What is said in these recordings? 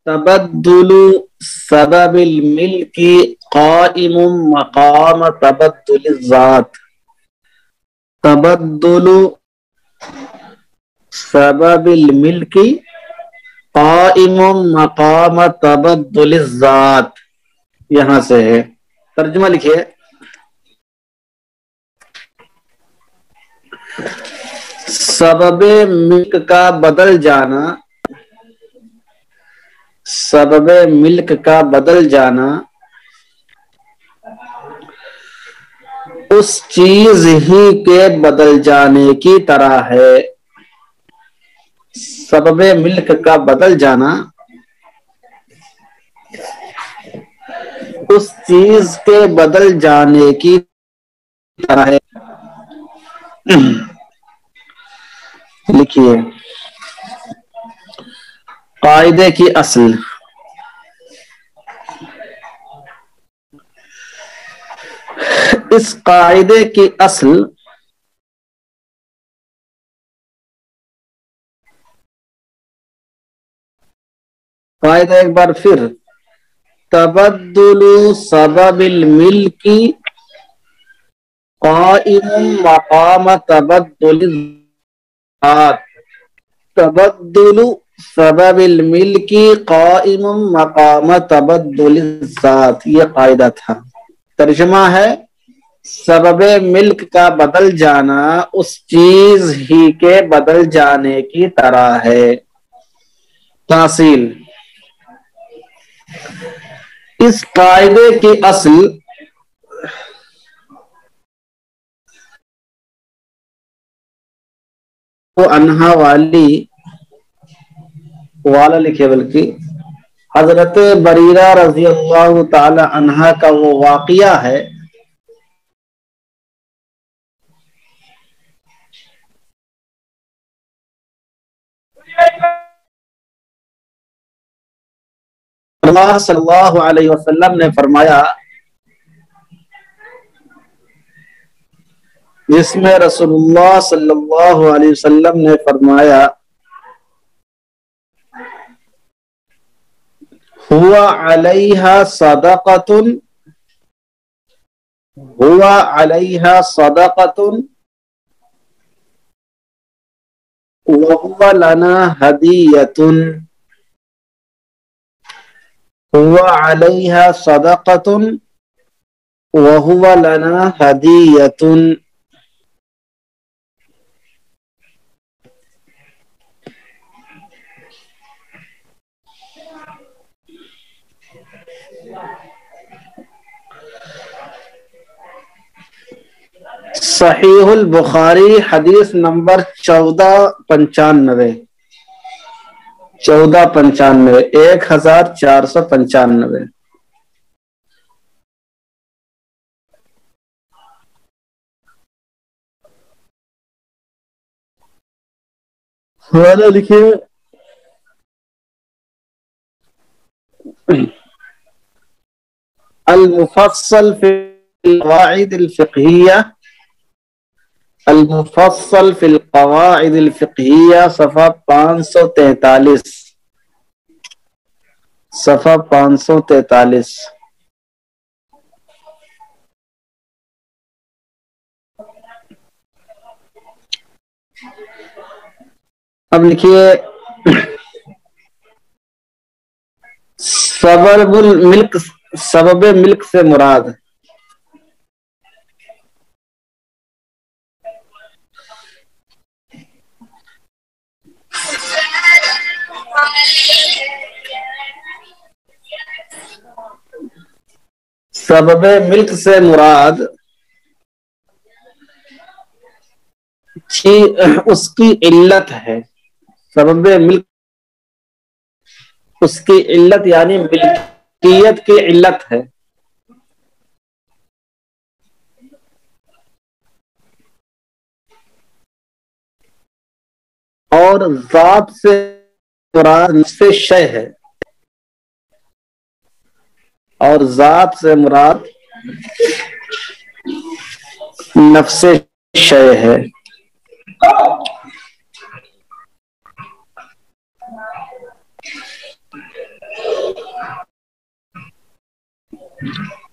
تبدل سبب الملک قائم مقام تبدل الذات. تبدل سبب الملک قائم مقام تبدل الذات. یہاں سے ہے ترجمہ لکھیے. سبب ملک کا بدل جانا، سبب ملک کا بدل جانا اس چیز ہی کے بدل جانے کی طرح ہے. سبب ملک کا بدل جانا اس چیز کے بدل جانے کی طرح ہے. لکھیے قاعدے کی اصل. اس قاعدے کی اصل قاعدہ ایک بار پھر، تبدل سبب الملک قائم مقام تبدل الذات. تبدل سبب الملک قائم مقام تبدل الذات، یہ قاعدہ تھا. ترجمہ ہے سبب ملک کا بدل جانا اس چیز ہی کے بدل جانے کی طرح ہے. تحصیل: اس قاعدے کی اصل انہا والا لکھے، بلکہ حضرت بریرہ رضی اللہ تعالی عنہا کا وہ واقعہ ہے اللہ صلی اللہ علیہ وسلم نے فرمایا، جس میں رسول اللہ صلی اللہ علیہ وسلم نے فرمایا، ہوا علیہا صدقۃ، ہوا علیہا صدقۃ وہو لنا ہدیۃ. ہوا علیہا صدقۃ وہو لنا ہدیۃ. صحیح البخاری حدیث نمبر 1495، 1495. حوالہ لکھیے المفصل فی القواعد الفقہیہ، المفصل فی القواعد الفقہیہ، صفحہ 543، صفحہ 543. اب لکھیے سبب الملک، سبب ملک سے مراد سبب ملک سے مراد اس کی علت ہے. سبب ملک اس کی علت یعنی ملکیت کی علت ہے. اور ذات سے مراد نفس شے ہے، اور ذات سے مراد نفس شے ہے.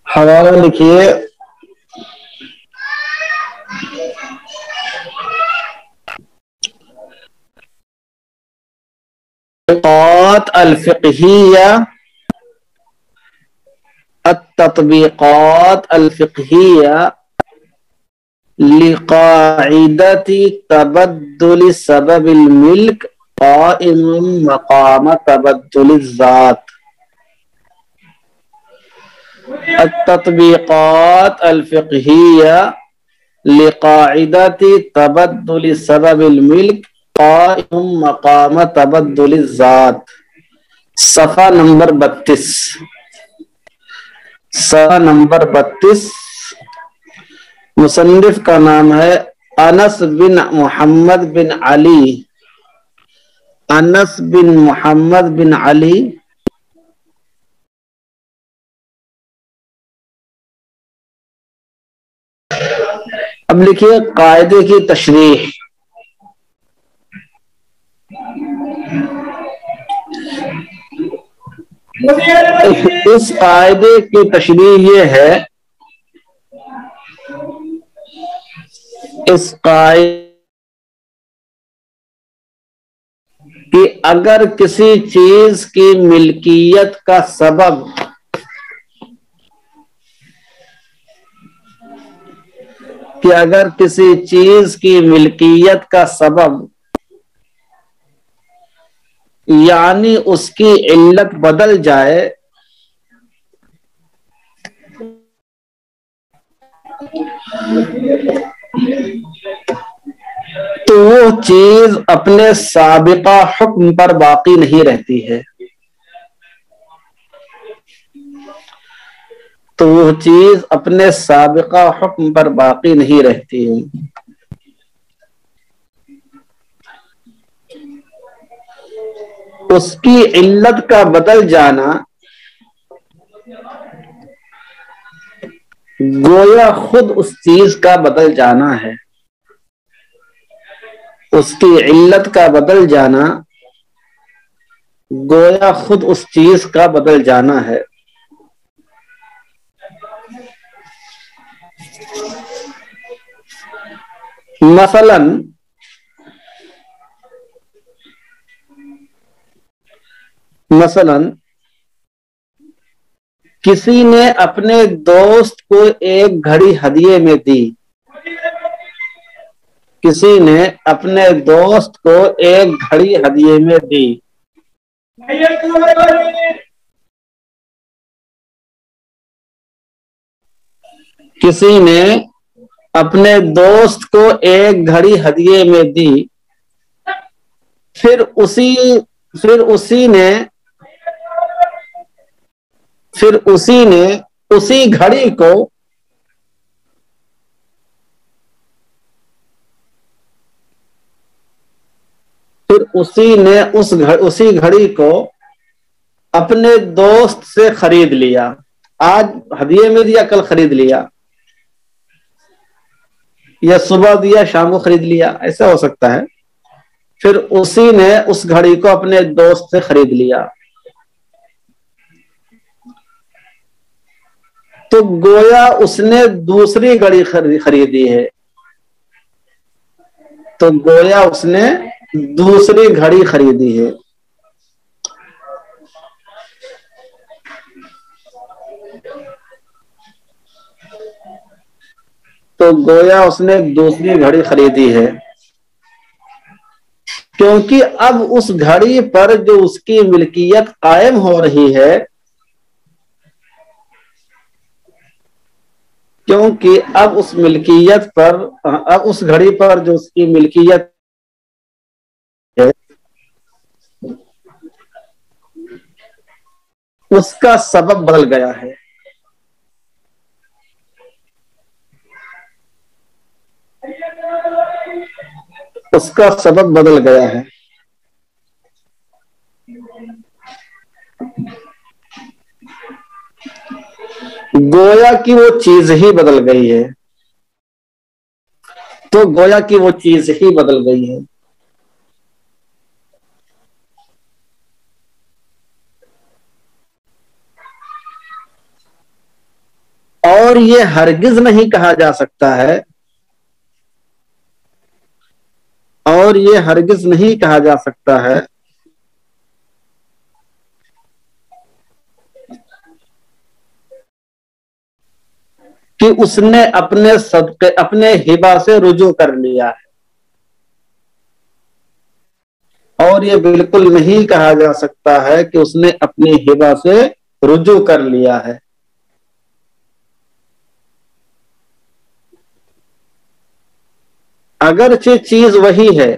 حوالہ لکھیے التطبیقات الفقہیہ، التطبیقات الفقہیہ لقاعدۃ تبدل سبب الملک قائم مقام تبدل الذات۔ التطبیقات الفقہیہ لقاعدۃ تبدل سبب الملک قائم مقام تبدل الذات، صفحہ نمبر 32، صفحہ نمبر 32۔ مصنف کا نام ہے انس بن محمد بن علی، انس بن محمد بن علی۔ اب لکھیے قاعدے کی تشریح۔ اس قاعدے کی تشریح یہ ہے، اس قاعدے کہ اگر کسی چیز کی ملکیت کا سبب کا سبب یعنی اس کی علت بدل جائے تو وہ چیز اپنے سابقہ حکم پر باقی نہیں رہتی ہے، تو وہ چیز اپنے سابقہ حکم پر باقی نہیں رہتی ہے۔ اس کی علت کا بدل جانا گویا خود اس چیز کا بدل جانا ہے، اس کی علت کا بدل جانا گویا خود اس چیز کا بدل جانا ہے۔ مثلاً کسی نے اپنے دوست کو ایک گھڑی ہدیے میں دی، کسی نے اپنے دوست کو ایک گھڑی ہدیے میں دی، کسی نے اپنے دوست کو ایک گھڑی ہدیے میں دی، پھر اسی نے اسی گھڑی کو اسی گھڑی کو اپنے دوست سے خرید لیا، آج ہدیے میں دیا کل خرید لیا، یا صبح دیا شام کو خرید لیا، ایسا ہو سکتا ہے۔ پھر اسی نے اس گھڑی کو اپنے دوست سے خرید لیا، تو گویا اس نے دوسری گھڑی خریدی ہے، تو گویا اس نے دوسری گھڑی خریدی ہے۔ تو گویا اس نے دوسری گھڑی خریدی ہے، کیونکہ اب اس گھڑی پر جو اس کی ملکیت قائم ہو رہی ہے، کیونکہ اب اس گھڑی پر جو اس کی ملکیت ہے اس کا سبب بدل گیا ہے، اس کا سبب بدل گیا ہے۔ گویا کی وہ چیز ہی بدل گئی ہے، تو گویا کی وہ چیز ہی بدل گئی ہے۔ اور یہ ہرگز نہیں کہا جا سکتا ہے، اور یہ ہرگز نہیں کہا جا سکتا ہے کہ اس نے اپنے صدقے اپنے ہبہ سے رجوع کر لیا ہے، اور یہ بالکل نہیں کہا جا سکتا ہے کہ اس نے اپنی ہبہ سے رجوع کر لیا ہے۔ اگرچہ چیز وہی ہے،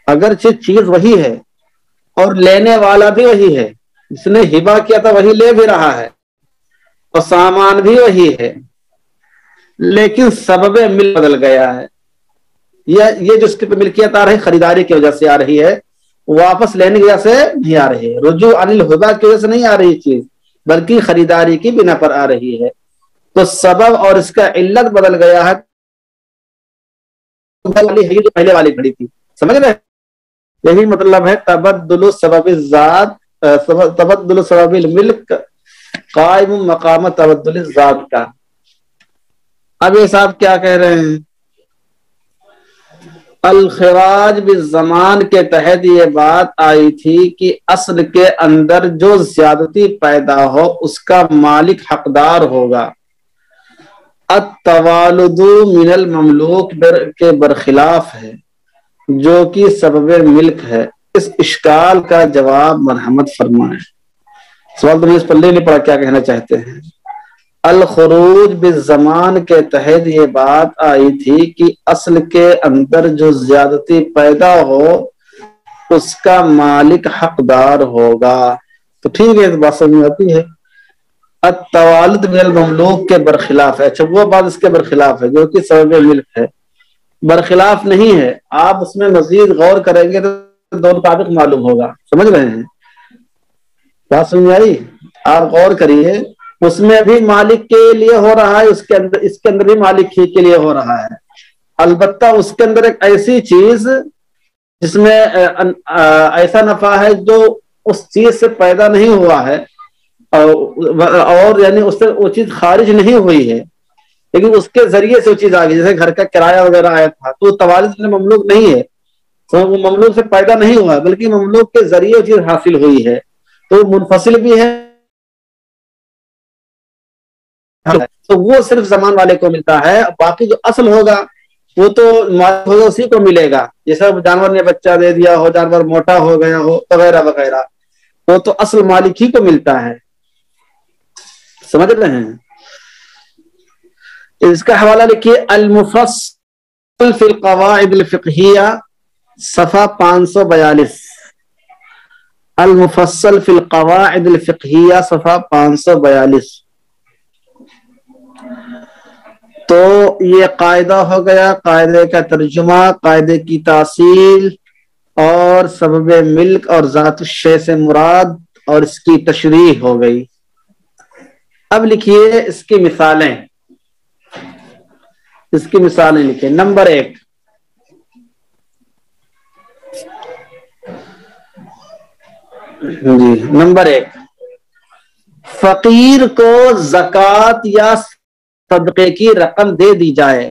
اگرچہ چیز وہی ہے اور لینے والا بھی وہی ہے، جس نے ہبہ کیا تھا وہی لے بھی رہا ہے اور سامان بھی وہی ہے، لیکن سبب مل بدل گیا ہے۔ یہ جو اس کی ملکیت آ رہی خریداری کی وجہ سے آ رہی ہے، واپس لینے کی وجہ سے نہیں آ رہی ہے، رجوع عن الہبہ کی وجہ سے نہیں آ رہی چیز، بلکہ خریداری کی بنا پر آ رہی ہے۔ تو سبب اور اس کا علت بدل گیا ہے، جو پہلے والی گھڑی تھی، سمجھ رہے؟ یہی مطلب ہے تبدل سبب الذات، تبدل سبب الملک قائم مقام تبدل الذات کا۔ اب یہ صاحب کیا کہہ رہے ہیں؟ الخراج بالزمان کے تحت یہ بات آئی تھی کہ اصل کے اندر جو زیادتی پیدا ہو اس کا مالک حقدار ہوگا۔ التوالد من المملوک کے برخلاف ہے جو کہ سبب ملک ہے۔ اس اشکال کا جواب مرحمت فرمائیں۔ سوال تو اس پلے نہیں پڑا، کیا کہنا چاہتے ہیں؟ الخروج بالزمان کے تحت یہ بات آئی تھی کہ اصل کے اندر جو زیادتی پیدا ہو اس کا مالک حقدار ہوگا۔ تو ٹھیک ہے، بات سمجھ آتی ہے۔ التوالد من المملوک کے برخلاف ہے، اچھا وہ بات اس کے برخلاف ہے جو کہ سبب ملک ہے، برخلاف نہیں ہے۔ آپ اس میں مزید غور کریں گے تو دو مطابق معلوم ہوگا، سمجھ رہے ہیں؟ بات سمجھ آئی؟ آپ غور کریے، اس میں بھی مالک کے لیے ہو رہا ہے، اس کے اندر بھی مالک ہی کے لیے ہو رہا ہے، البتہ اس کے اندر ایک ایسی چیز جس میں ایسا نفع ہے جو اس چیز سے پیدا نہیں ہوا ہے، اور یعنی اس سے وہ چیز خارج نہیں ہوئی ہے، لیکن اس کے ذریعے سے وہ چیز آ گئی، جیسے گھر کا کرایہ وغیرہ آیا تھا تو توالد میں مملوک نہیں ہے، تو وہ مملوک سے پیدا نہیں ہوا ہے بلکہ مملوک کے ذریعے وہ چیز حاصل ہوئی ہے، تو منفصل بھی ہے، تو وہ صرف زمان والے کو ملتا ہے، باقی جو اصل ہوگا وہ تو مالک ہوگا اسی کو ملے گا، جیسا جانور نے بچہ دے دیا ہو، جانور موٹا ہو گیا ہو وغیرہ وغیرہ، وہ تو اصل مالک ہی کو ملتا ہے، سمجھ رہے ہیں؟ اس کا حوالہ لکھیے المفصل فی القواعد الفقہیہ صفحہ 542، المفصل فی القواعد الفقہیہ صفحہ 542۔ تو یہ قاعدہ ہو گیا، قاعدے کا ترجمہ، قاعدے کی تاصیل اور سبب ملک اور ذات الشیء سے مراد اور اس کی تشریح ہو گئی۔ اب لکھیے اس کی مثالیں، اس کی مثالیں لکھیں۔ نمبر 1، جی نمبر 1، فقیر کو زکوٰۃ یا صدقے کی رقم دے دی جائے،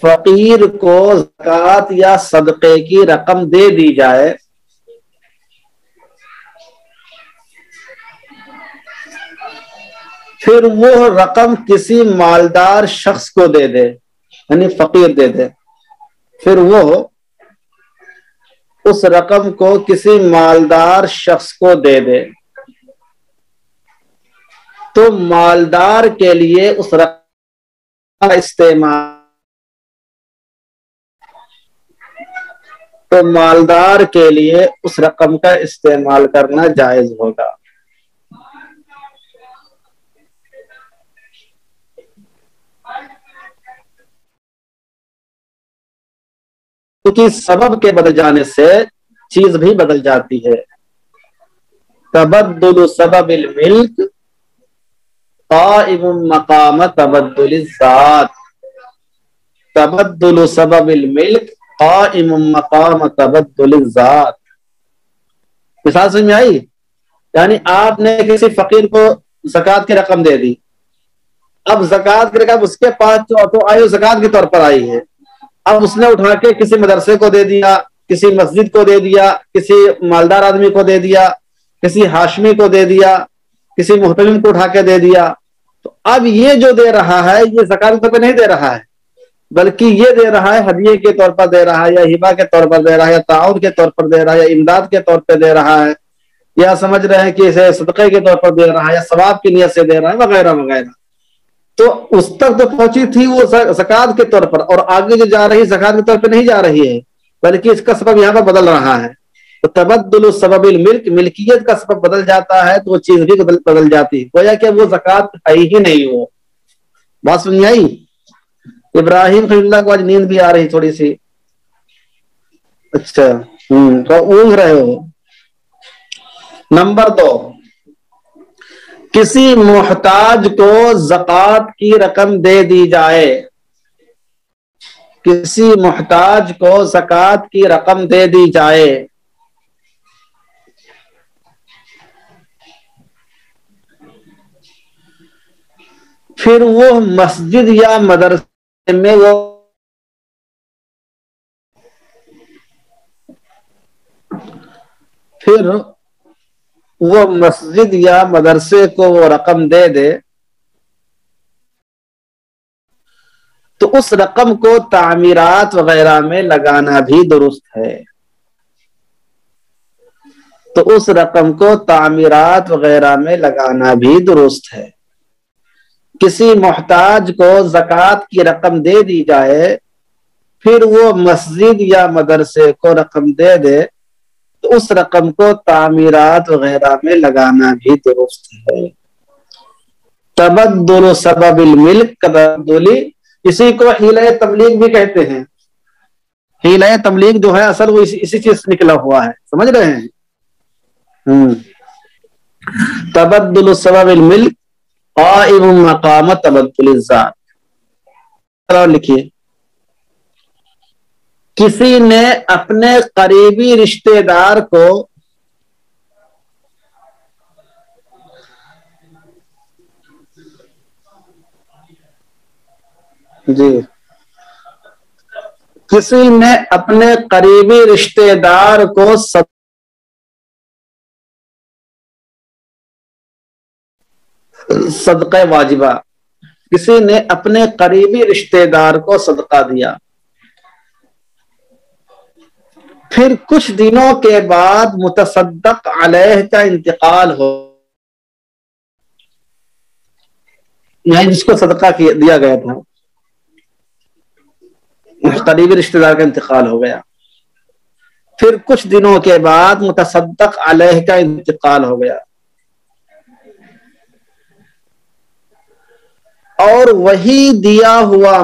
فقیر کو زکوٰۃ یا صدقے کی رقم دے دی جائے، پھر وہ رقم کسی مالدار شخص کو دے دے، یعنی فقیر دے دے، پھر وہ اس رقم کو کسی مالدار شخص کو دے دے، تو مالدار کے لیے اس رقم کا استعمال، تو مالدار کے لیے اس رقم کا استعمال کرنا جائز ہوگا۔ کیونکہ سبب کے بدل جانے سے چیز بھی بدل جاتی ہے۔ تبدل سبب الملک قائم مقام تبدل الذات، تبدل سبب الملک قائم مقام تبدل الذات۔ مثال سمجھ میں آئی؟ یعنی آپ نے کسی فقیر کو زکوٰۃ کی رقم دے دی، اب زکوٰۃ کی رقم اس کے پاس تو آئی، زکوٰۃ کے طور پر آئی ہے، اب اس نے اٹھا کے کسی مدرسے کو دے دیا، کسی مسجد کو دے دیا، کسی مالدار آدمی کو دے دیا، کسی ہاشمی کو دے دیا، کسی محترم کو اٹھا کے دے دیا، تو اب یہ جو دے رہا ہے یہ زکوٰۃ کے طور پہ نہیں دے رہا ہے، بلکہ یہ دے رہا ہے ہدیے کے طور پر دے رہا ہے، یا ہبہ کے طور پر دے رہا ہے، یا تعاون کے طور پر دے رہا ہے، یا امداد کے طور پہ دے رہا ہے، یا سمجھ رہے ہیں کہ اسے صدقے کے طور پر دے رہا ہے، یا ثواب کی نیت سے دے رہا ہے، وغیرہ وغیرہ. تو اس تک تو پہنچی تھی وہ زکوٰۃ کے طور پر، اور آگے جو جا رہی زکوٰۃ کے طور پہ نہیں جا رہی ہے، بلکہ اس کا سبب یہاں پر بدل رہا ہے. تو تبدل سبب الملک، ملکیت کا سبب بدل جاتا ہے تو وہ چیز بھی بدل جاتی ہے، گویا کہ وہ زکوٰۃ ہے ہی نہیں. وہ بات سمجھ آئی؟ ابراہیم خلیل اللہ کو آج نیند بھی آ رہی تھوڑی سی. اچھا تو اونگ رہے ہو. نمبر 2، کسی محتاج کو زکوٰۃ کی رقم دے دی جائے، کسی محتاج کو زکوٰۃ کی رقم دے دی جائے، پھر وہ مسجد یا مدرسے میں وہ مسجد یا مدرسے کو وہ رقم دے دے، تو اس رقم کو تعمیرات وغیرہ میں لگانا بھی درست ہے. تو اس رقم کو تعمیرات وغیرہ میں لگانا بھی درست ہے. کسی محتاج کو زکوٰۃ کی رقم دے دی جائے، پھر وہ مسجد یا مدرسے کو رقم دے دے، تو اس رقم کو تعمیرات وغیرہ میں لگانا بھی درست ہے. تبدل سبب الملک تبدلی، اسی کو حیلہ تبلیغ بھی کہتے ہیں. حیلہ تبلیغ جو ہے اصل وہ اسی چیز سے نکلا ہوا ہے، سمجھ رہے ہیں؟ تبدل سبب الملک قائم مقام تبدل الذات. لکھیے، کسی نے اپنے قریبی رشتہ دار کو کسی نے اپنے قریبی رشتہ دار کو صدقہ واجبہ، کسی نے اپنے قریبی رشتہ دار کو صدقہ دیا، پھر کچھ دنوں کے بعد متصدق علیہ کا انتقال ہو، یعنی جس کو صدقہ دیا گیا تھا قریبی رشتہ دار کا انتقال ہو گیا، پھر کچھ دنوں کے بعد متصدق علیہ کا انتقال ہو گیا، اور وہی دیا ہوا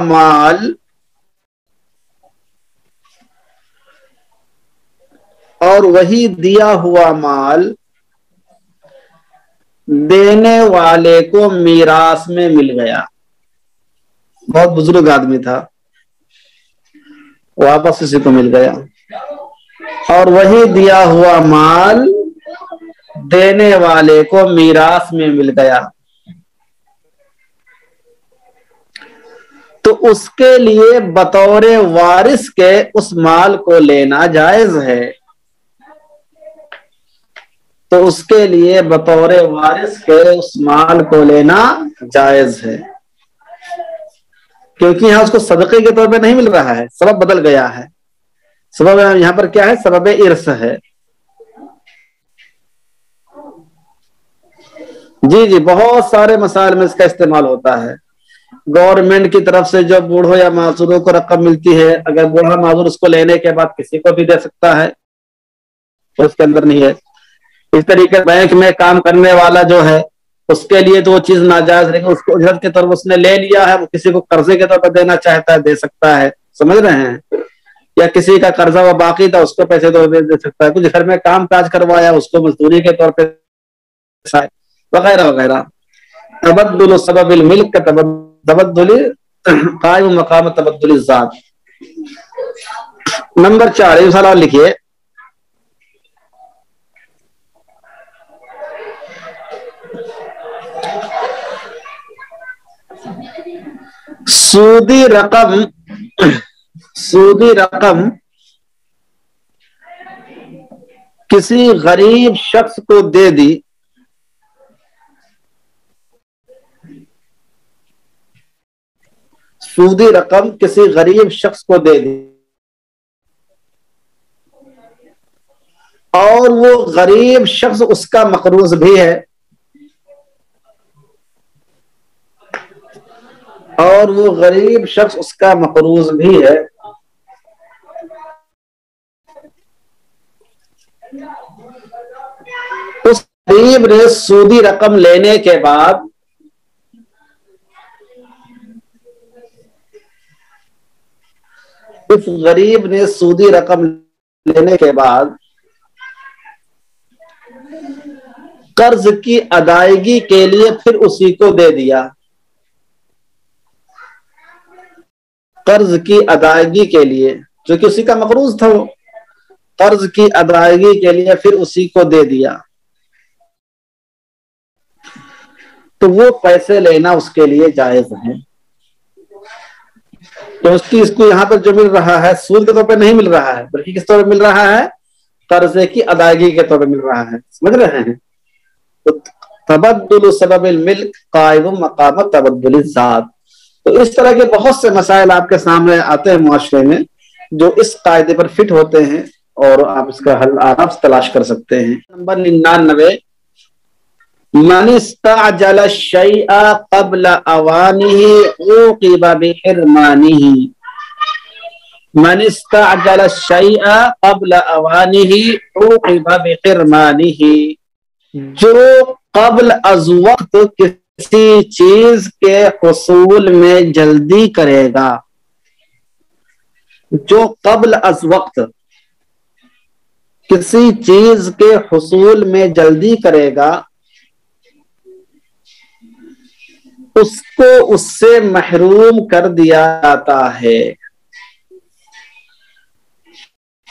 مال دینے والے کو میراث میں مل گیا. بہت بزرگ آدمی تھا، واپس اسی کو مل گیا، اور وہی دیا ہوا مال دینے والے کو میراث میں مل گیا، تو اس کے لیے بطور وارث کے اس مال کو لینا جائز ہے. تو اس کے لیے بطور وارث کے اس مال کو لینا جائز ہے، کیونکہ یہاں اس کو صدقے کے طور پہ نہیں مل رہا ہے، سبب بدل گیا ہے. سبب یہاں پر کیا ہے؟ سبب ارث ہے. جی بہت سارے مسائل میں اس کا استعمال ہوتا ہے. گورنمنٹ کی طرف سے جو بوڑھوں یا معذوروں کو رقم ملتی ہے، اگر بوڑھا معذور اس کو لینے کے بعد کسی کو بھی دے سکتا ہے، تو اس کے اندر نہیں ہے. اس طریقے بینک میں کام کرنے والا جو ہے اس کے لیے تو وہ چیز ناجائز، لیکن اس کو اجرت کے طور پر اس نے لے لیا ہے، وہ کسی کو قرضے کے طور پر دینا چاہتا ہے دے سکتا ہے، سمجھ رہے ہیں؟ یا کسی کا قرضہ وہ باقی تھا اس کو پیسے تو دے سکتا ہے، کچھ گھر میں کام کاج کروایا اس کو مزدوری کے طور پہ وغیرہ وغیرہ. تبدل سبب الملک کا تبدل قائم مقام تبدل الذات. نمبر 4 یہ سوال لکھیے، سودی رقم کسی غریب شخص کو دے دی، سودی رقم کسی غریب شخص کو دے دی اور وہ غریب شخص اس کا مقروض بھی ہے، اس غریب نے سودی رقم لینے کے بعد قرض کی ادائیگی کے لیے پھر اسی کو دے دیا، قرض کی ادائیگی کے لیے، جو کہ اسی کا مقروض تھا، وہ قرض کی ادائیگی کے لیے پھر اسی کو دے دیا، تو وہ پیسے لینا اس کے لیے جائز ہے۔ تو اس کو یہاں پر جو مل رہا ہے سود کے طور پہ نہیں مل رہا ہے، بلکہ کس طور پہ مل رہا ہے؟ قرضے کی ادائیگی کے طور پہ مل رہا ہے، سمجھ رہے ہیں؟ تبدل سبب الملک قائم مقام تبدل الذات۔ تو اس طرح کے بہت سے مسائل آپ کے سامنے آتے ہیں معاشرے میں جو اس قاعدے پر فٹ ہوتے ہیں، اور آپ اس کا حل آرام سے تلاش کر سکتے ہیں۔ نمبر 99، من استعجل الشیء قبل اوانه عوقب بحرمانه۔ من استعجل الشیء قبل اوانه عوقب بحرمانه، جو قبل از وقت کسی چیز کے حصول میں جلدی کرے گا، جو قبل از وقت کسی چیز کے حصول میں جلدی کرے گا، اس کو اس سے محروم کر دیا جاتا ہے،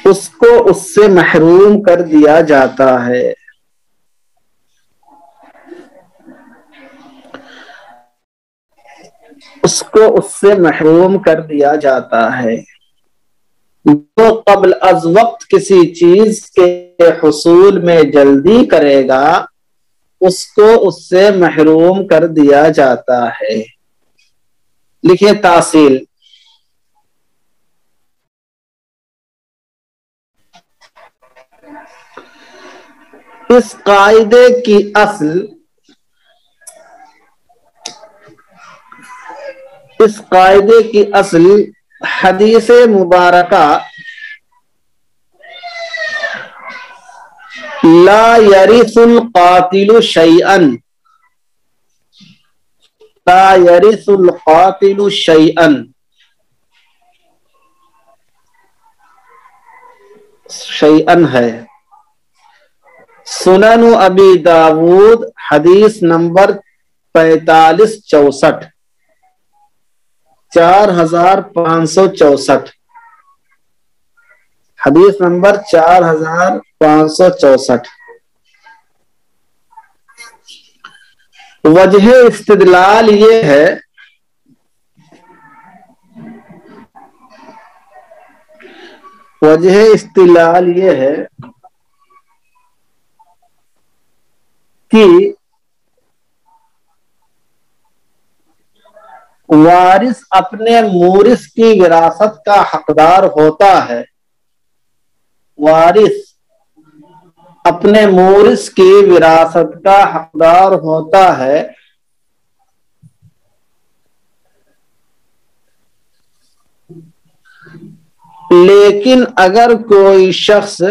اس کو اس سے محروم کر دیا جاتا ہے۔ اس کو اس سے محروم کر دیا جاتا ہے، جو قبل از وقت کسی چیز کے حصول میں جلدی کرے گا، اس کو اس سے محروم کر دیا جاتا ہے۔ لکھیے تاصیل، اس قاعدے کی اصل حدیث مبارکہ لا يرث القاتل شيئا، لا يرث القاتل شيئا، شيئا ہے۔ سنن ابی داود حدیث نمبر 4564، 4564، حدیث نمبر 4564۔ وجہ استدلال یہ ہے کہ وارث اپنے مورث کی وراثت کا حقدار ہوتا ہے، وارث اپنے مورث کی وراثت کا حقدار ہوتا ہے، لیکن اگر کوئی شخص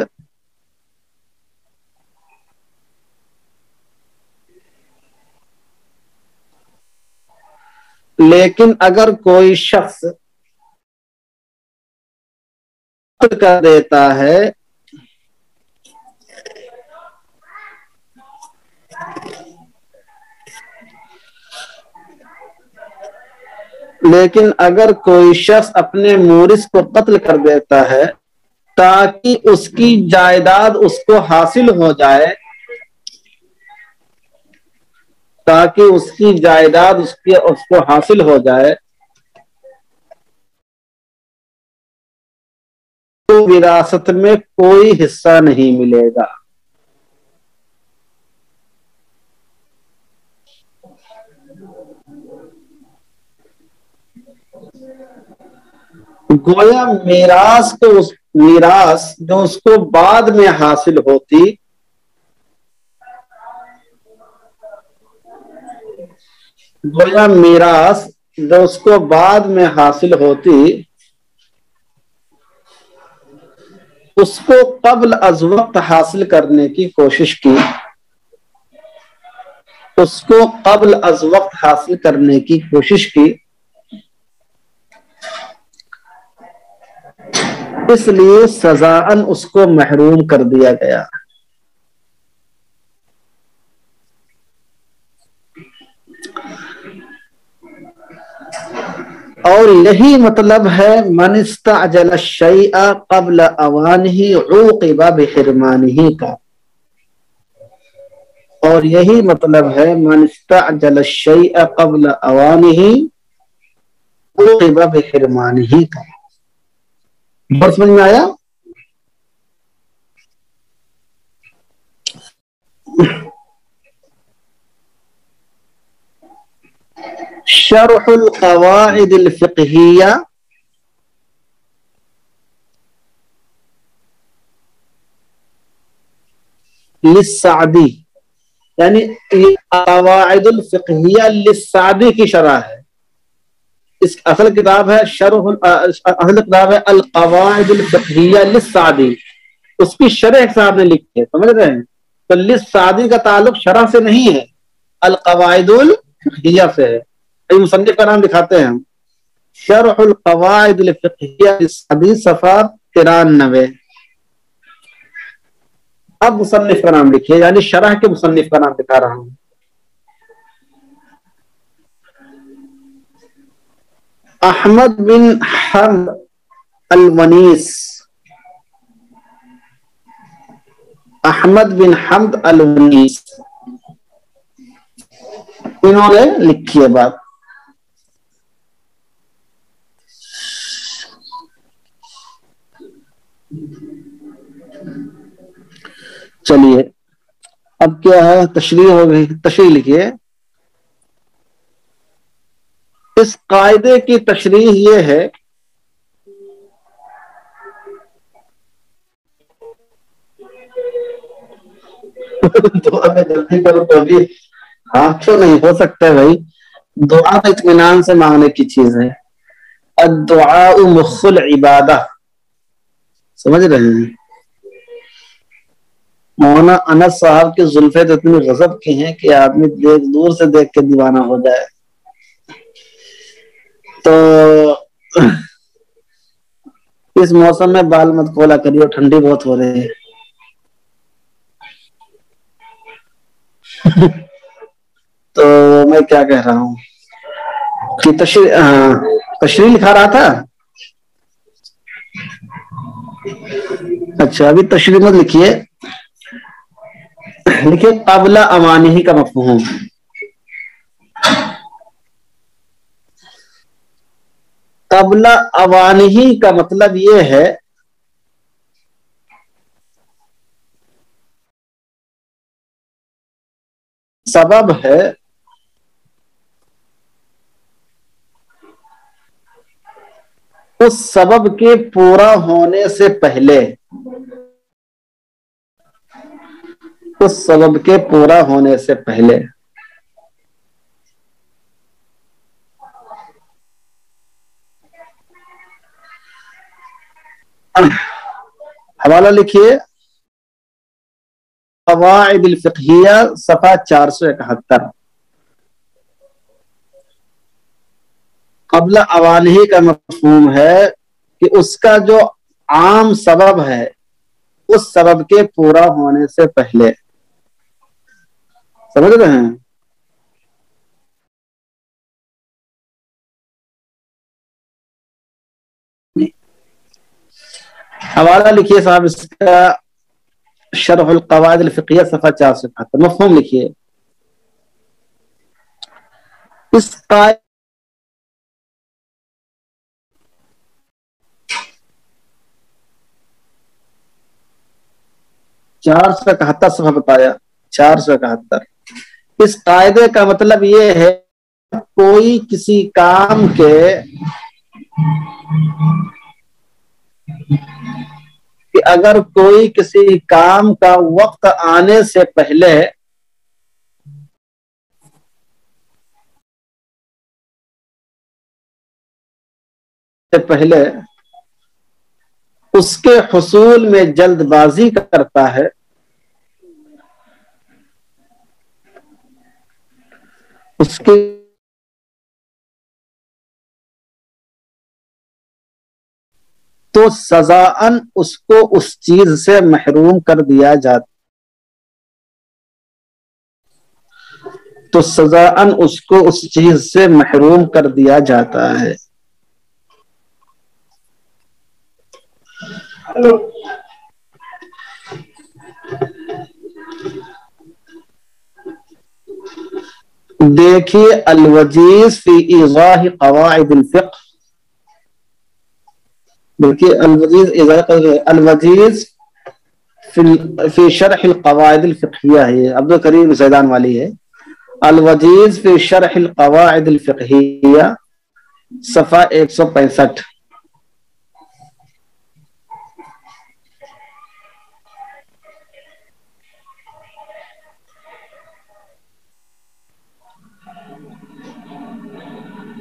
کر دیتا ہے اپنے مورث کو قتل کر دیتا ہے تاکہ اس کی جائیداد اس کو حاصل ہو جائے، وراثت میں کوئی حصہ نہیں ملے گا. گویا میراث جو اس کو بعد میں حاصل ہوتی، گویا میراث جو اس کو بعد میں حاصل ہوتی، اس کو قبل از وقت حاصل کرنے کی کوشش کی، اس کو قبل از وقت حاصل کرنے کی کوشش کی، اس لیے سزاً اس کو محروم کر دیا گیا. اور یہی مطلب ہے من استعجل الشیء قبل اوانہ عوقب بحرمانہ کا. اور یہی مطلب ہے من استعجل الشیء قبل اوانہ عوقب بحرمانہ کا. بات سمجھ میں آیا؟ شرح القواعد الفقہیہ للسعدی، یعنی قواعد الفقہیہ للسعدی کی شرح ہے. اس اصل کتاب ہے اصل کتاب ہے القواعد الفقہیہ للسعدی، اس کی شرح صاحب نے لکھی ہے. سمجھ رہے ہیں؟ تو للسعدی کا تعلق شرح سے نہیں ہے، القواعد الفقہیہ سے ہے. مصنف کا نام دکھاتے ہیں ہم، شرح القواعد الفقہیہ للسعدی صفحہ 93. اب مصنف کا نام لکھیے، یعنی شرح کے مصنف کا نام دکھا رہا ہوں. احمد بن حمد الونیس، احمد بن حمد الونیس، انہوں نے لکھی ہے بات. چلیے اب کیا ہے، تشریح ہو گئی. تشریح لکھیے. اس قاعدے کی تشریح یہ ہے دعا میں جلدی کرو تو بھی ہاں کیوں نہیں ہو سکتا ہے بھائی. دعا تو اطمینان سے مانگنے کی چیز ہے. الدعاء مخ العبادہ، سمجھ رہے ہیں؟ مولانا انس صاحب کے زلفے تو اتنی غضب کی ہیں کہ آدمی دور سے دیکھ کے دیوانہ ہو جائے. تو اس موسم میں بال مت کھولا کریے، ٹھنڈی بہت ہو رہی ہے. تو میں کیا کہہ رہا ہوں کہ تشریح لکھا رہا تھا. اچھا ابھی تشریح مت لکھیے، لکھیے قبل اوانہ کا مفہوم. قبل اوانہ کا مطلب یہ ہے سبب ہے اس سبب کے پورا ہونے سے پہلے، اس سبب کے پورا ہونے سے پہلے. حوالہ لکھیے قواعد الفقہیہ صفحہ 471. قبل اوانہ کا مفہوم ہے کہ اس کا جو عام سبب ہے اس سبب کے پورا ہونے سے پہلے. سمجھ رہے ہیں؟ حوالہ لکھیے صاحب اس کا شرح القواعد الفقہیہ صفحہ 471. مفہوم لکھیے. اس قائد 471 صفحہ بتایا، 471۔ اس قاعدے کا مطلب یہ ہے کوئی کسی کام کے کہ اگر کوئی کسی کام کا وقت آنے سے پہلے اس کے حصول میں جلد بازی کرتا ہے، اس کے تو سزاً اس کو اس چیز سے محروم کر دیا جاتا، تو سزاً اس کو اس چیز سے محروم کر دیا جاتا ہے۔ دیکھیے الوجیز فی ایضاح قواعد الفقہ، دیکھیے الوجیز فی شرح القواعد الفقہیہ ہے، عبد الکریم زیدان والی ہے۔ الوجیز فی شرح القواعد الفقہیہ، صفحہ 165۔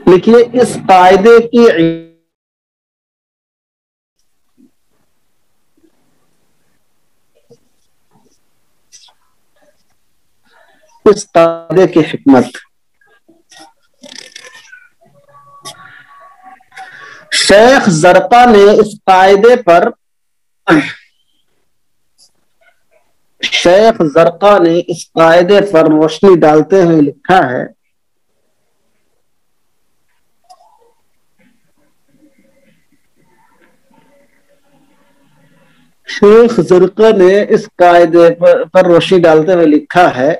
لکھیے اس قاعدے کی اس قاعدے کی حکمت، شیخ زرقا نے اس قاعدے پر روشنی ڈالتے ہوئے لکھا ہے شیخ زرقا نے اس قاعدے پر روشنی ڈالتے ہوئے لکھا ہے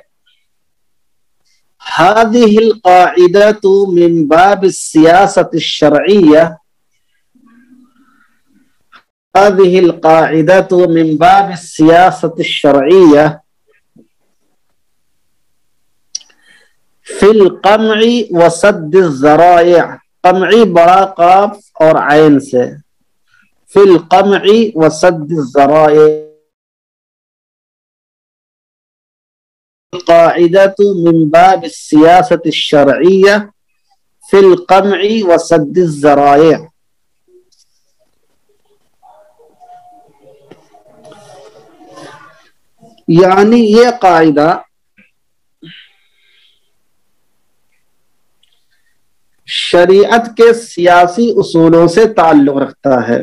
هذه القاعدة من باب السياسة الشرعية، هذه القاعدة من باب السياسة الشرعية في القمع وسد الذرائع، قمعی بڑا قاف اور عین سے، في القمع وسد الذرائع، القاعدة من باب السياسة الشرعية في القمع وسد الذرائع۔ یعنی یہ قاعدہ شریعت کے سیاسی اصولوں سے تعلق رکھتا ہے،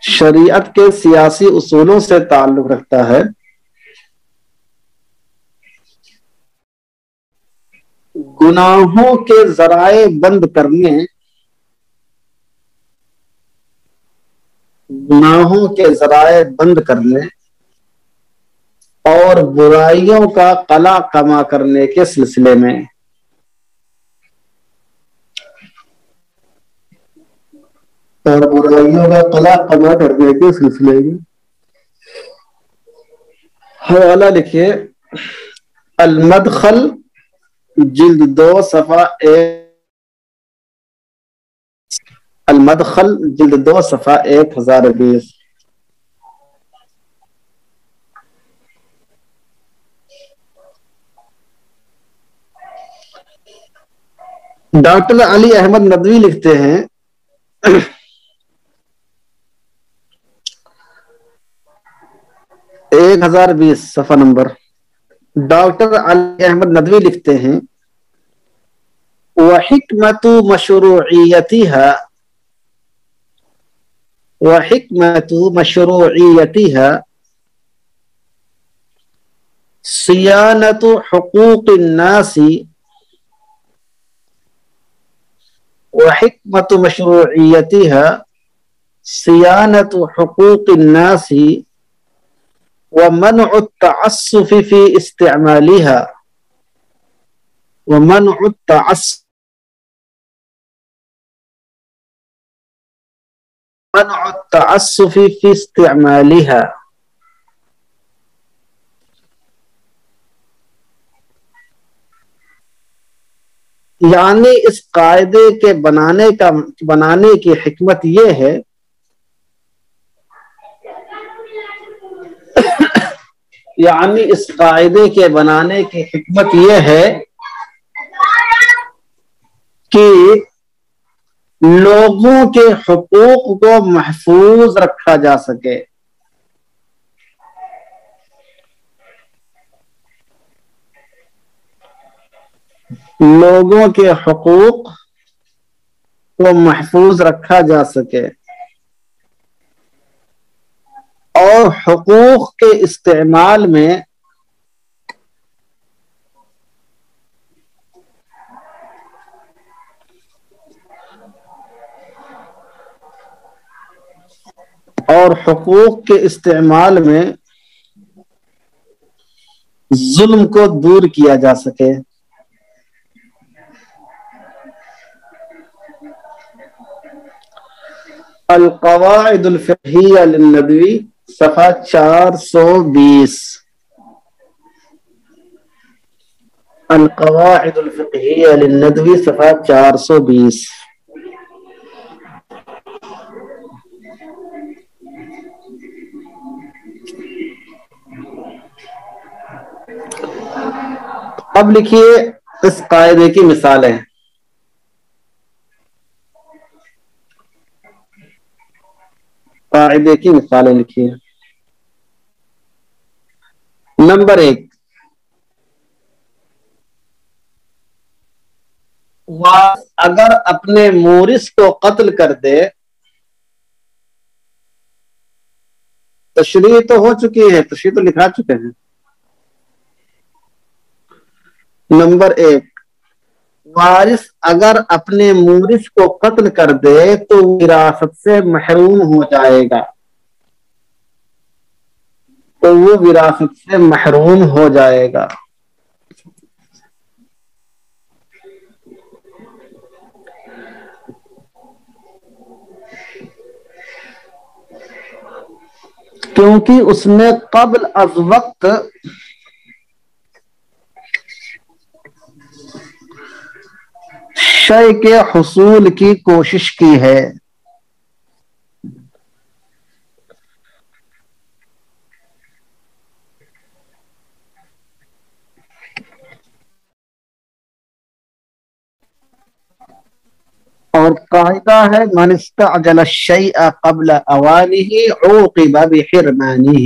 شریعت کے سیاسی اصولوں سے تعلق رکھتا ہے، گناہوں کے ذرائع بند کرنے، گناہوں کے ذرائع بند کرنے اور برائیوں کا قلع کما کرنے کے سلسلے میں، اور برائیوں کا قلع کما کرنے کے سلسلے میں۔ حوالہ لکھیے المدخل جلد 2 صفحہ 1، المدخل جلد 2 صفحہ 1020۔ ڈاکٹر علی احمد ندوی لکھتے ہیں 1020 صفحہ نمبر، ڈاکٹر علی احمد ندوی لکھتے ہیں وحکمت مشروعیتها صیانت حقوق الناس، وحکمت مشروعیتها صیانت حقوق الناس ومنع التعسف في استعمالها، ومنع التعسف منع التعسف في استعمالها، یعنی اس قاعدے کے بنانے کی حکمت یہ ہے اس قاعدے کے بنانے کی حکمت یہ ہے کہ لوگوں کے حقوق کو محفوظ رکھا جا سکے، لوگوں کے حقوق کو محفوظ رکھا جا سکے اور حقوق کے استعمال میں ظلم کو دور کیا جا سکے۔ القواعد الفقہیہ للندوی صفحہ 420، القواعد الفقہیہ للندوی صفحہ 420۔ اب لکھیے اس قاعدے کی مثالیں۔ قاعدے کی مثالیں لکھیے۔ نمبر 1، اگر اپنے مورث کو قتل کر دے، تشریح تو ہو چکی ہے، تشریح تو لکھا چکے ہیں۔ نمبر 1، وارث اگر اپنے مورث کو قتل کر دے تو وراثت سے محروم ہو جائے گا، کیونکہ اس نے قبل از وقت شے کے حصول کی کوشش کی ہے۔ اور قاعدہ ہے من استعجل الشیء قبل اوانہ عوقب بحرمانہ۔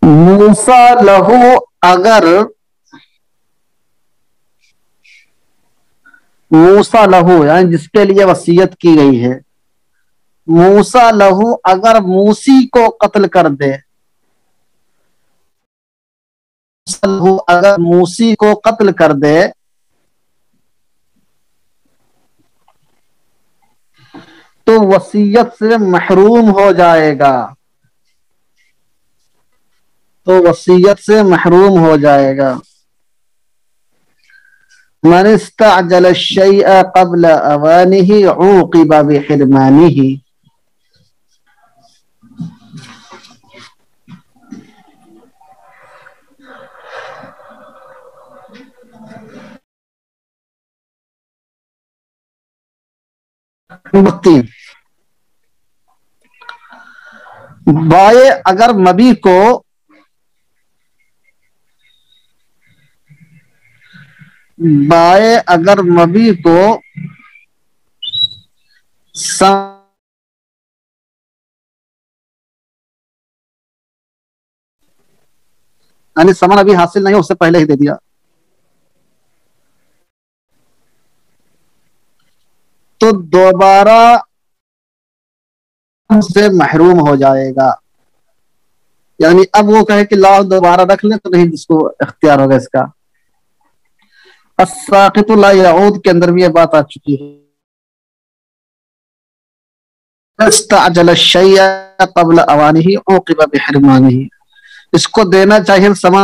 موسیٰ لہو اگر موسیٰ لہو یعنی جس کے لیے وصیت کی گئی ہے، موسیٰ لہو اگر موسی کو قتل کر دے، اگر موسی کو قتل کر دے تو وصیت سے محروم ہو جائے گا، من استعجل الشیء قبل اوانہ عوقب بحرمانہ۔ بائے اگر مبی کو یعنی سمن ابھی حاصل نہیں، اس سے پہلے ہی دے دیا تو دوبارہ سے محروم ہو جائے گا، یعنی اب وہ کہے کہ لاؤ دوبارہ رکھ لیں تو نہیں، جس کو اختیار ہوگا اس کا۔ الساقط لا يعود کے اندر بھی یہ بات آ چکی ہے، استعجل الشیء قبل اوانہ عوقب بحرمانہ، اس کو دینا چاہیے سما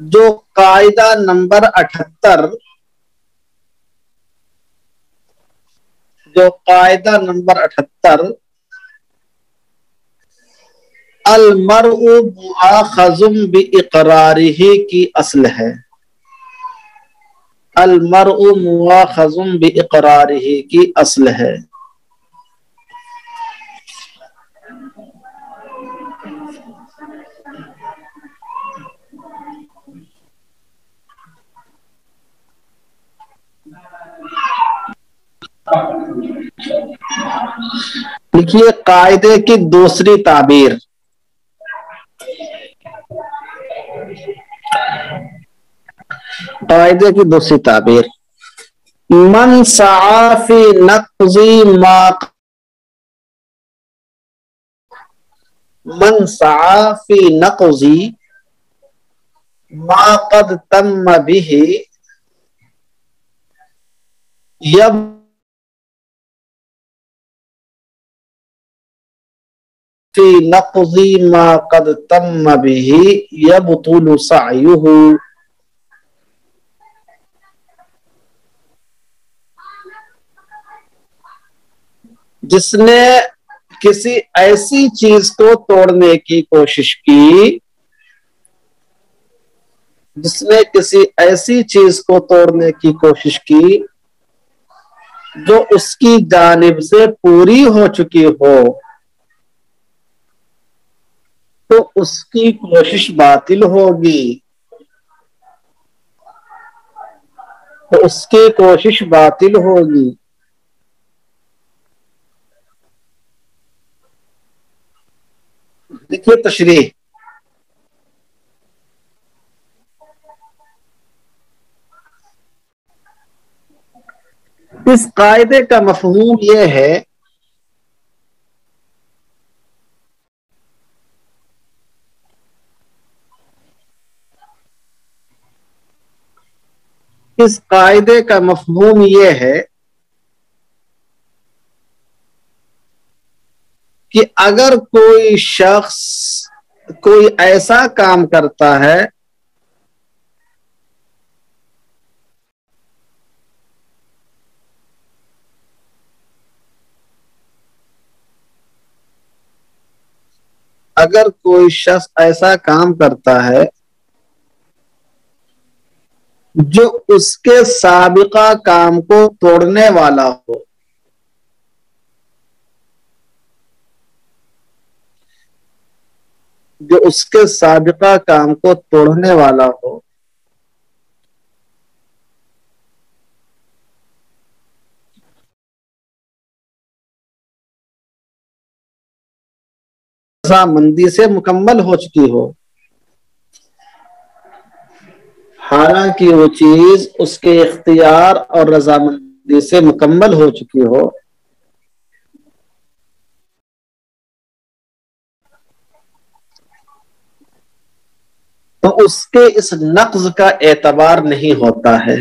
جو قاعدہ نمبر 78 المرء مؤاخذ باقرارہ کی اصل ہے. المرء مؤاخذ باقرارہ کی اصل ہے. دیکھیے قاعدے کی دوسری تعبیر. قاعدے کی دوسری تعبیر من سعى في نقض ما قد تم به في نقض ما قد تم به يبطل سعيه. جس نے کسی ایسی چیز کو توڑنے کی کوشش کی جو اس کی جانب سے پوری ہو چکی ہو تو اس کی کوشش باطل ہوگی. دیکھیے تشریح. اس قاعدے کا مفہوم یہ ہے کہ اگر کوئی شخص کوئی ایسا کام کرتا ہے جو اس کے سابقہ کام کو توڑنے والا ہو رضامندی سے مکمل ہو چکی ہو، حالانکہ وہ چیز اس کے اختیار اور رضامندی سے مکمل ہو چکی ہو، تو اس کے اس نقض کا اعتبار نہیں ہوتا ہے.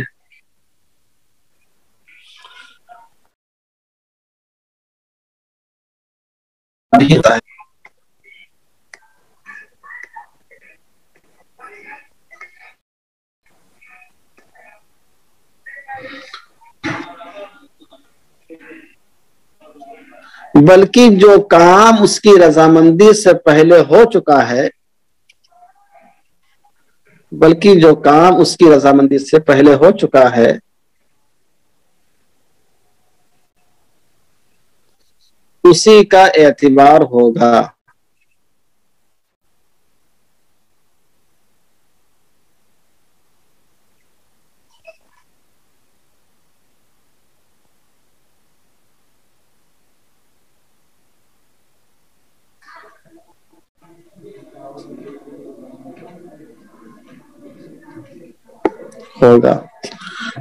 بلکہ جو کام اس کی رضامندی سے پہلے ہو چکا ہے اسی کا اعتبار ہوگا.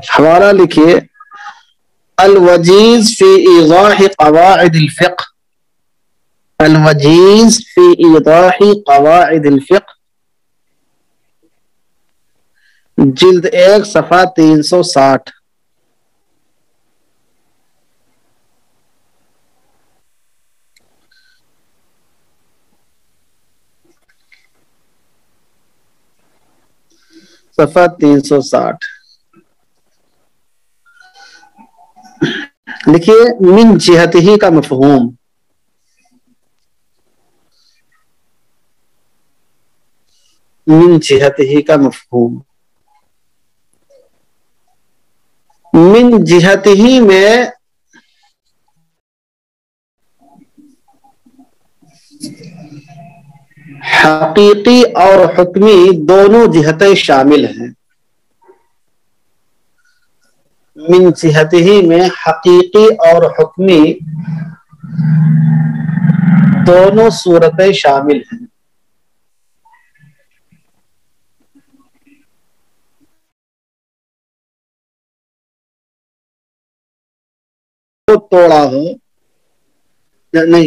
حوالہ لکھیے الوجیز فی ایضاح قواعد الفقہ. الوجیز فی ایضاح قواعد الفقہ، جلد 1 صفحہ 360. صفحہ 360 لکھیے من جہت ہی کا مفہوم. من جہت ہی کا مفہوم. من جہت ہی میں حقیقی اور حکمی دونوں جہتیں شامل ہیں. من جہت ہی میں حقیقی اور حکمی دونوں صورتیں شامل ہیں. تو توڑا ہو نہیں،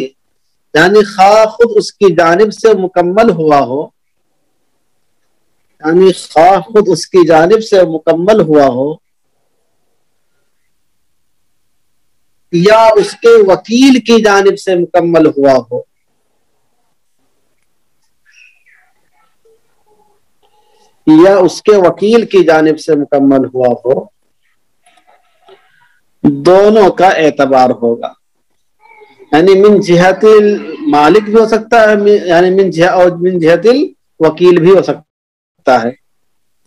یعنی خواہ خود اس کی جانب سے مکمل ہوا ہو، یعنی خواہ خود اس کی جانب سے مکمل ہوا ہو یا اس کے وکیل کی جانب سے مکمل ہوا ہو. یا اس کے وکیل کی جانب سے مکمل ہوا ہو، دونوں کا اعتبار ہوگا. یعنی من جہت مالک بھی ہو سکتا ہے، یعنی من جہت وکیل بھی ہو سکتا ہے.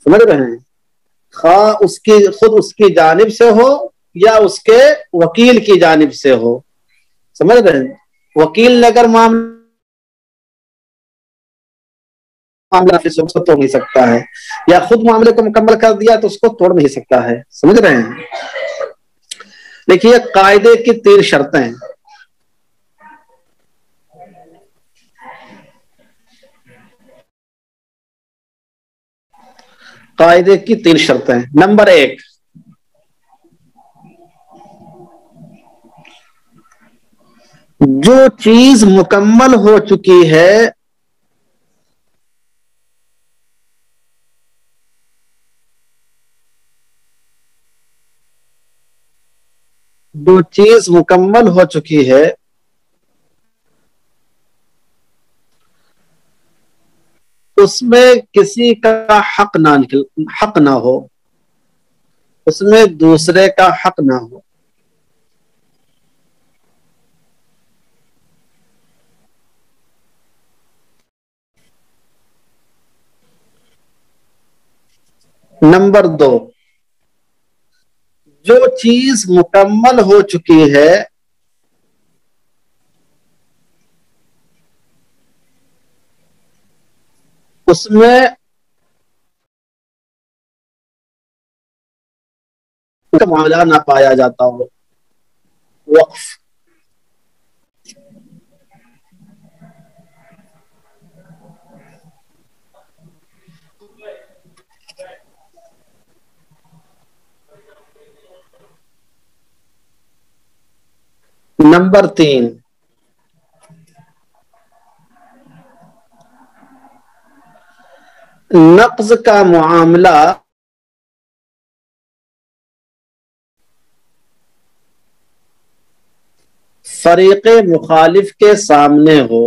سمجھ رہے ہیں؟ خواہ اس کی خود اس کی جانب سے ہو یا اس کے وکیل کی جانب سے ہو. سمجھ رہے ہیں؟ وکیل نے اگر معاملہ اس کو توڑ نہیں سکتا ہے، یا خود معاملے کو مکمل کر دیا تو اس کو توڑ نہیں سکتا ہے. سمجھ رہے ہیں؟ دیکھیے قاعدے کی 3 شرطیں. قاعدے کی 3 شرطیں. نمبر 1، جو چیز مکمل ہو چکی ہے جو چیز مکمل ہو چکی ہے اس میں کسی کا حق نہ ہو، اس میں دوسرے کا حق نہ ہو. نمبر 2، جو چیز مکمل ہو چکی ہے اس میں کا معاملہ نہ پایا جاتا ہو. وقف. نمبر 3، نقض کا معاملہ فریق مخالف کے سامنے ہو،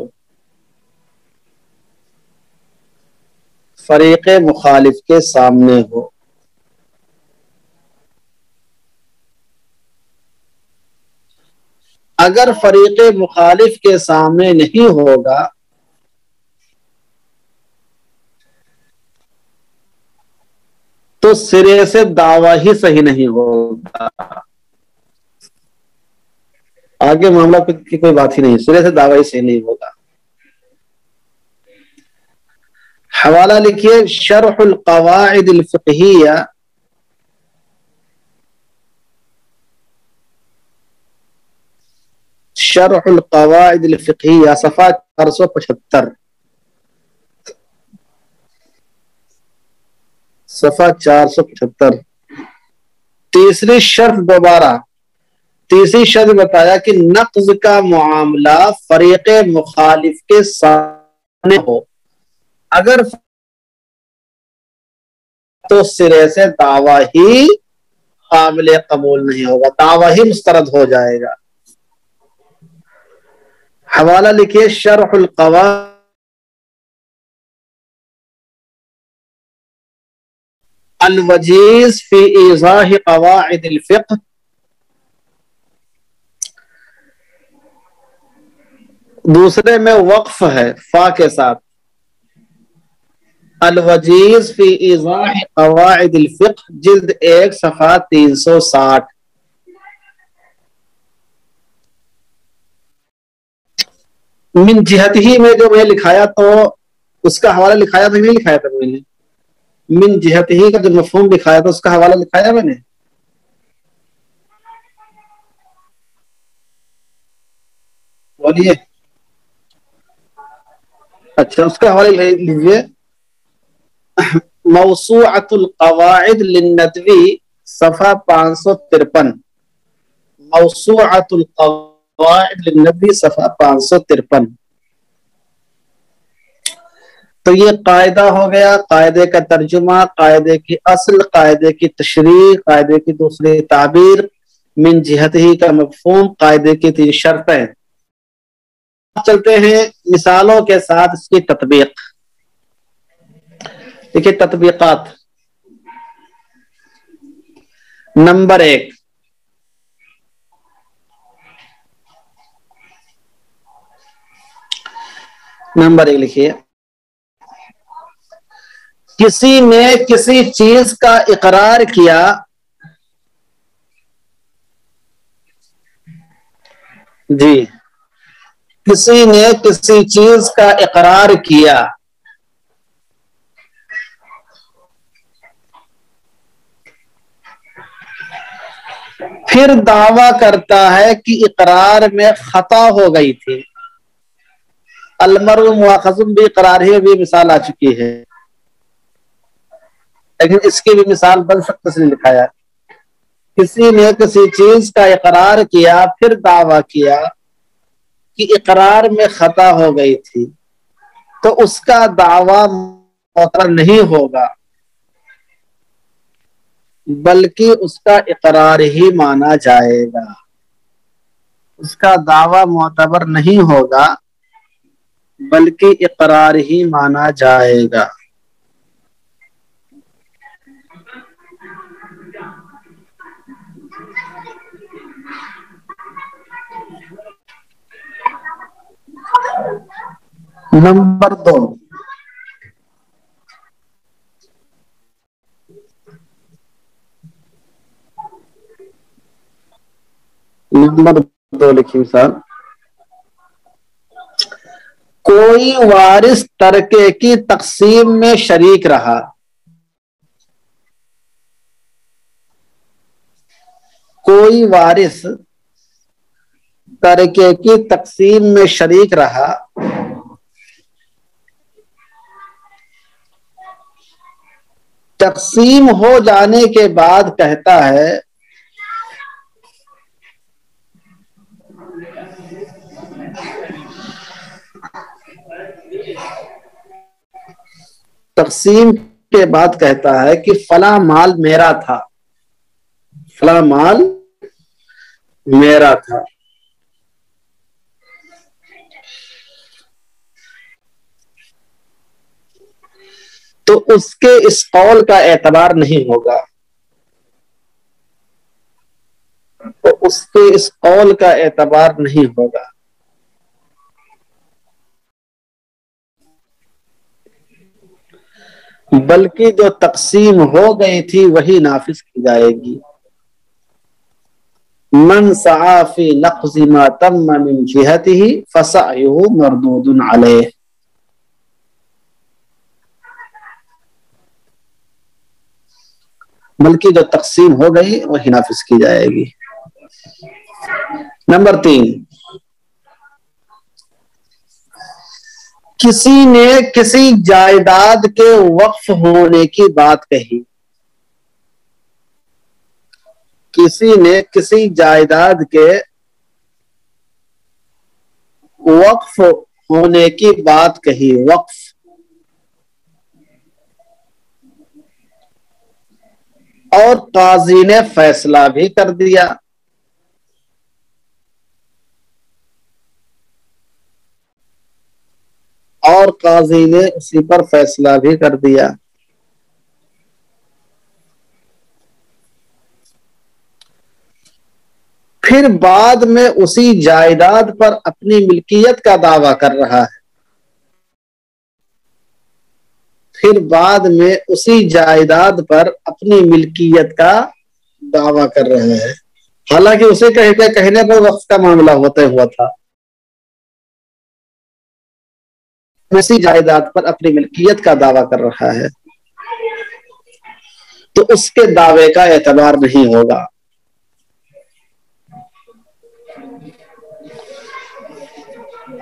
فریق مخالف کے سامنے ہو. اگر فریق مخالف کے سامنے نہیں ہوگا تو سرے سے دعویٰ ہی صحیح نہیں ہوگا. آگے معاملہ کی کوئی بات ہی نہیں، سرے سے دعویٰ ہی صحیح نہیں ہوگا. حوالہ لکھیے شرح القواعد الفقہیہ، شرح القواعد الفقہیہ، صفحہ 475، صفحہ 475. تیسری شرط دوبارہ، تیسری شرط بتایا کہ نقض کا معاملہ فریق مخالف کے سامنے ہو. اگر تو سرے سے دعویٰ ہی قابل قبول نہیں ہوگا، دعویٰ ہی مسترد ہو جائے گا. حوالہ لکھیے شرح القواعد الوجیز فی ایضاح قواعد الفقہ، دوسرے میں وقف ہے فا کے ساتھ، الوجیز فی ایضاح قواعد الفقہ، جلد 1 صفحہ 360۔ من جہت ہی میں جو میں لکھایا تو اس کا حوالہ لکھایا تو نہیں لکھایا تھا میں نے؟ من جہت ہی کا جو مفہوم لکھایا تھا اس کا حوالہ لکھایا میں نے؟ بولیے۔ اچھا اس کا حوالہ لیجیے، موسوعۃ القواعد للندوی صفحہ 553، موسوعۃ القواعد للندوی صفحہ 553۔ تو یہ قاعدہ ہو گیا، قاعدے کا ترجمہ، قاعدے کی اصل، قاعدے کی تشریح، قاعدے کی دوسری تعبیر، من جہت ہی کا مفہوم، قاعدے کی 3 شرطیں۔ چلتے ہیں مثالوں کے ساتھ اس کی تطبیق۔ دیکھیے تطبیقات، نمبر 1، لکھیے، کسی نے کسی چیز کا اقرار کیا، جی کسی نے کسی چیز کا اقرار کیا، پھر دعویٰ کرتا ہے کہ اقرار میں خطا ہو گئی تھی۔ المرء مؤاخذ باقرارہ بھی مثال آ چکی ہے، لیکن اس کی بھی مثال بن سکتا سے لکھایا، کسی نے کسی چیز کا اقرار کیا پھر دعویٰ کیا کہ اقرار میں خطا ہو گئی تھی، تو اس کا دعویٰ معتبر نہیں ہوگا، بلکہ اس کا اقرار ہی مانا جائے گا۔ اس کا دعویٰ معتبر نہیں ہوگا بلکہ اقرار ہی مانا جائے گا۔ نمبر 2، لکھیے صاحب، کوئی وارث ترکے کی تقسیم میں شریک رہا، کوئی وارث ترکے کی تقسیم میں شریک رہا، تقسیم ہو جانے کے بعد کہتا ہے تقسیم کے بعد کہتا ہے کہ فلاں مال میرا تھا، فلاں مال میرا تھا، تو اس کے اس قول کا اعتبار نہیں ہوگا، تو اس کے اس قول کا اعتبار نہیں ہوگا، بلکہ جو تقسیم ہو گئی تھی وہی نافذ کی جائے گی۔ من سعى في نقض ما تم من جهته فسعيه مردود عليه، بلکہ جو تقسیم ہو گئی وہی نافذ کی جائے گی۔ نمبر 3، کسی نے کسی جائیداد کے وقف ہونے کی بات کہی، کسی نے کسی جائیداد کے وقف ہونے کی بات کہی، وقف، اور قاضی نے فیصلہ بھی کر دیا، اور قاضی نے اسی پر فیصلہ بھی کر دیا، پھر بعد میں اسی جائیداد پر اپنی ملکیت کا دعویٰ کر رہا ہے، پھر بعد میں اسی جائیداد پر اپنی ملکیت کا دعویٰ کر رہا ہے، حالانکہ اسے کہنے پر وقت کا معاملہ ہوتے ہوا تھا، اسی جائیداد پر اپنی ملکیت کا دعویٰ کر رہا ہے، تو اس کے دعوے کا اعتبار نہیں ہوگا۔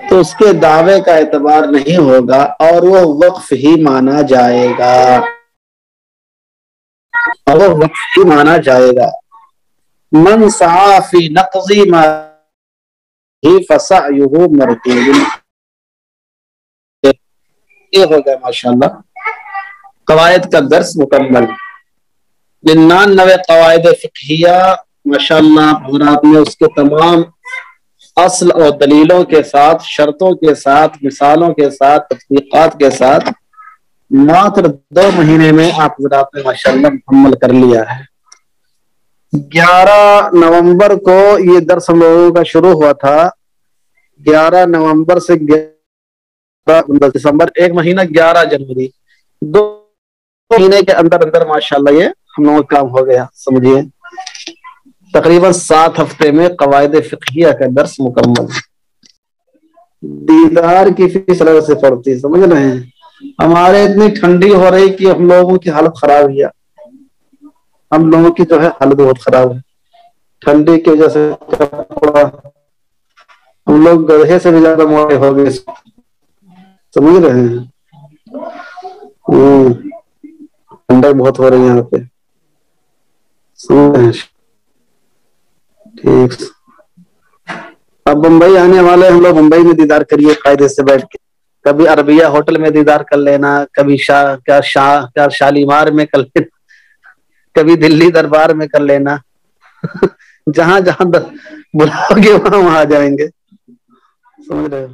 تو اس کے دعوے کا اعتبار نہیں ہوگا اور وہ وقف ہی مانا جائے گا، اور وہ وقف ہی مانا جائے گا۔ من سعى في نقض ما فسعيه مردود۔ یہ ہو گیا ماشاءاللہ قواعد کا درس مکمل۔ 99 قواعد فقہیہ ماشاءاللہ حضرات نے اس کے تمام اصل اور دلیلوں کے ساتھ، شرطوں کے ساتھ، مثالوں کے ساتھ، تطبیقات کے ساتھ ماتر 2 مہینے میں آپ حضرات نے ماشاءاللہ مکمل کر لیا ہے۔ 11 نومبر کو یہ درس ہم لوگوں کا شروع ہوا تھا، 11 نومبر سے 11 دسمبر، 1 مہینہ 11 جنوری، 2 مہینے کے اندر اندر ماشاءاللہ یہ ہم لوگوں کا کام ہو گیا۔ سمجھیے تقریباً 7 ہفتے میں قواعد فقہیہ کا درس مکمل۔ دیدار کی فیس الگ سے پڑتی، سمجھ رہے ہیں؟ ہمارے اتنی ٹھنڈی ہو رہی کہ ہم لوگوں کی حالت خراب ہے، ہم لوگوں کی جو ہے حالت بہت خراب ہے ٹھنڈی کی وجہ سے، ہم لوگ گدھے سے بھی زیادہ موٹے ہو گئے، سمجھ رہے ہیں؟ ٹھنڈک بہت ہو رہی ہے یہاں پہ، سمجھ رہے ہیں؟ ٹھیک، اب بمبئی آنے والے ہم لوگ بمبئی میں دیدار کریے قاعدے سے بیٹھ کے، کبھی عربیہ ہوٹل میں دیدار کر لینا، کبھی شالیمار میں کر لینا، کبھی دلی دربار میں کر لینا، جہاں جہاں بلاؤ گے وہاں آ جائیں گے، سمجھ رہے ہو؟